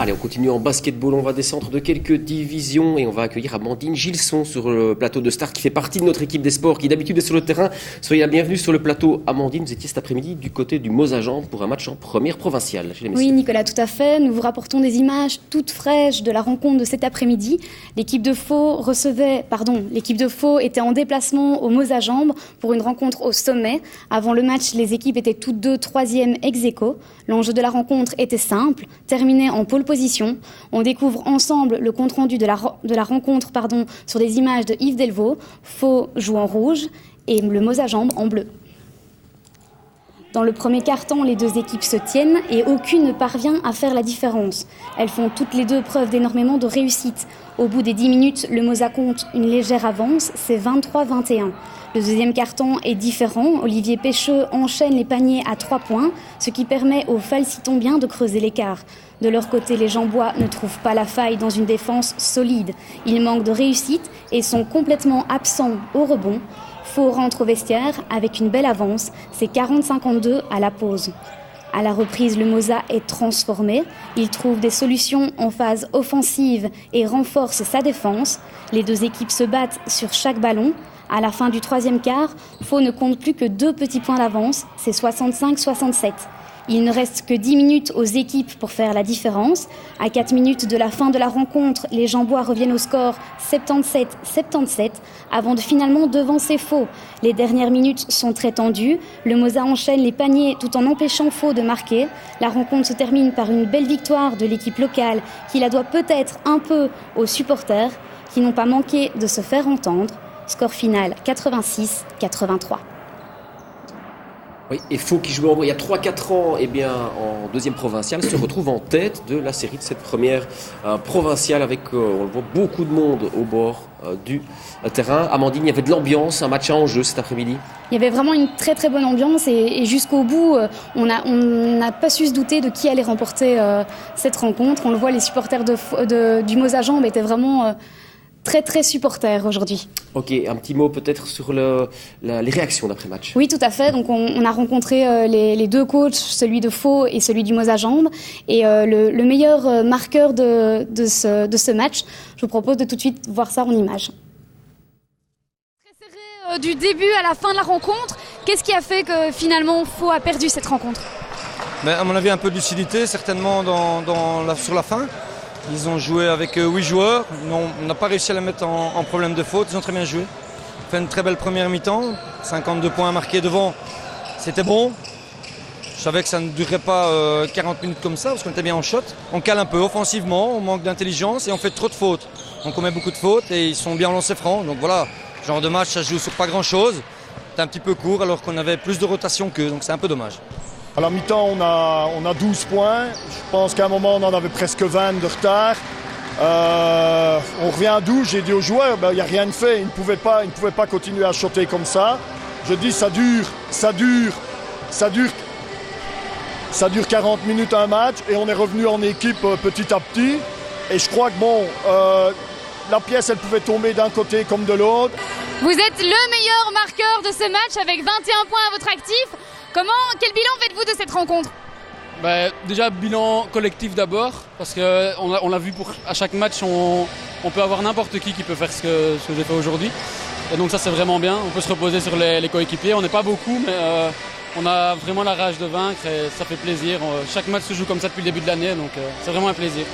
Allez, on continue en basketball, on va descendre de quelques divisions et on va accueillir Amandine Gilson sur le plateau de Start qui fait partie de notre équipe des sports, qui d'habitude est sur le terrain. Soyez la bienvenue sur le plateau. Amandine, vous étiez cet après-midi du côté du Mozajambe pour un match en première provinciale chez les messieurs. Oui Nicolas, tout à fait. Nous vous rapportons des images toutes fraîches de la rencontre de cet après-midi. L'équipe de Faux était en déplacement au Mozajambe pour une rencontre au sommet. Avant le match, les équipes étaient toutes deux troisième ex-aequo. L'enjeu de la rencontre était simple, terminer en pole position. On découvre ensemble le compte-rendu de la rencontre sur des images de Yves Delvaux. Faux joue en rouge et le Mozajambe en bleu. Dans le premier quart-temps, les deux équipes se tiennent et aucune ne parvient à faire la différence. Elles font toutes les deux preuve d'énormément de réussite. Au bout des 10 minutes, le Moza compte une légère avance, c'est 23-21. Le deuxième quart-temps est différent. Olivier Pêcheux enchaîne les paniers à 3 points, ce qui permet aux Falsitombiens de creuser l'écart. De leur côté, les Jambois ne trouvent pas la faille dans une défense solide. Ils manquent de réussite et sont complètement absents au rebond. Faux rentre au vestiaire avec une belle avance, c'est 40-52 à la pause. À la reprise, le Moza est transformé. Il trouve des solutions en phase offensive et renforce sa défense. Les deux équipes se battent sur chaque ballon. À la fin du troisième quart, Faux ne compte plus que 2 petits points d'avance, c'est 65-67. Il ne reste que 10 minutes aux équipes pour faire la différence. À 4 minutes de la fin de la rencontre, les Jambois reviennent au score 77-77 avant de finalement devancer Faux. Les dernières minutes sont très tendues. Le Moza enchaîne les paniers tout en empêchant Faux de marquer. La rencontre se termine par une belle victoire de l'équipe locale qui la doit peut-être un peu aux supporters qui n'ont pas manqué de se faire entendre. Score final 86-83. Oui, et Faux qui jouait il y a 3-4 ans en deuxième provinciale se retrouve en tête de la série de cette première provinciale avec, on le voit, beaucoup de monde au bord du terrain. Amandine, il y avait de l'ambiance, un match en jeu cet après-midi. Il y avait vraiment une très très bonne ambiance et jusqu'au bout, on n'a pas su se douter de qui allait remporter cette rencontre. On le voit, les supporters du Mozajambe étaient vraiment très très supporters aujourd'hui. Ok, un petit mot peut-être sur les réactions d'après-match. Oui, tout à fait. Donc on a rencontré les deux coachs, celui de Faux et celui du Mozajambe. Et le meilleur marqueur de ce match, je vous propose de tout de suite voir ça en image. Très serré du début à la fin de la rencontre. Qu'est-ce qui a fait que finalement Faux a perdu cette rencontre ? À mon avis, un peu de lucidité, certainement sur la fin. Ils ont joué avec 8 joueurs, on n'a pas réussi à les mettre en problème de faute, ils ont très bien joué. Fait une très belle première mi-temps, 52 points marqués devant, c'était bon. Je savais que ça ne durerait pas 40 minutes comme ça, parce qu'on était bien en shot. On cale un peu offensivement, on manque d'intelligence et on fait trop de fautes. Donc on met beaucoup de fautes et ils sont bien lancés francs. Donc voilà, genre de match, ça se joue sur pas grand-chose. C'est un petit peu court alors qu'on avait plus de rotation qu'eux, donc c'est un peu dommage. À la mi-temps, on a 12 points. Je pense qu'à un moment, on en avait presque 20 de retard. On revient à 12. J'ai dit aux joueurs, il n'y a rien de fait. Ils ne pouvaient pas continuer à shotter comme ça. Je dis, ça dure 40 minutes un match. Et on est revenu en équipe petit à petit. Et je crois que la pièce, elle pouvait tomber d'un côté comme de l'autre. Vous êtes le meilleur marqueur de ce match avec 21 points à votre actif. Quel bilan faites-vous de cette rencontre ? Déjà, bilan collectif d'abord, parce qu'on l'a vu à chaque match, on peut avoir n'importe qui peut faire ce que j'ai fait aujourd'hui. Et donc ça, c'est vraiment bien. On peut se reposer sur les coéquipiers. On n'est pas beaucoup, mais on a vraiment la rage de vaincre et ça fait plaisir. Chaque match se joue comme ça depuis le début de l'année, donc c'est vraiment un plaisir.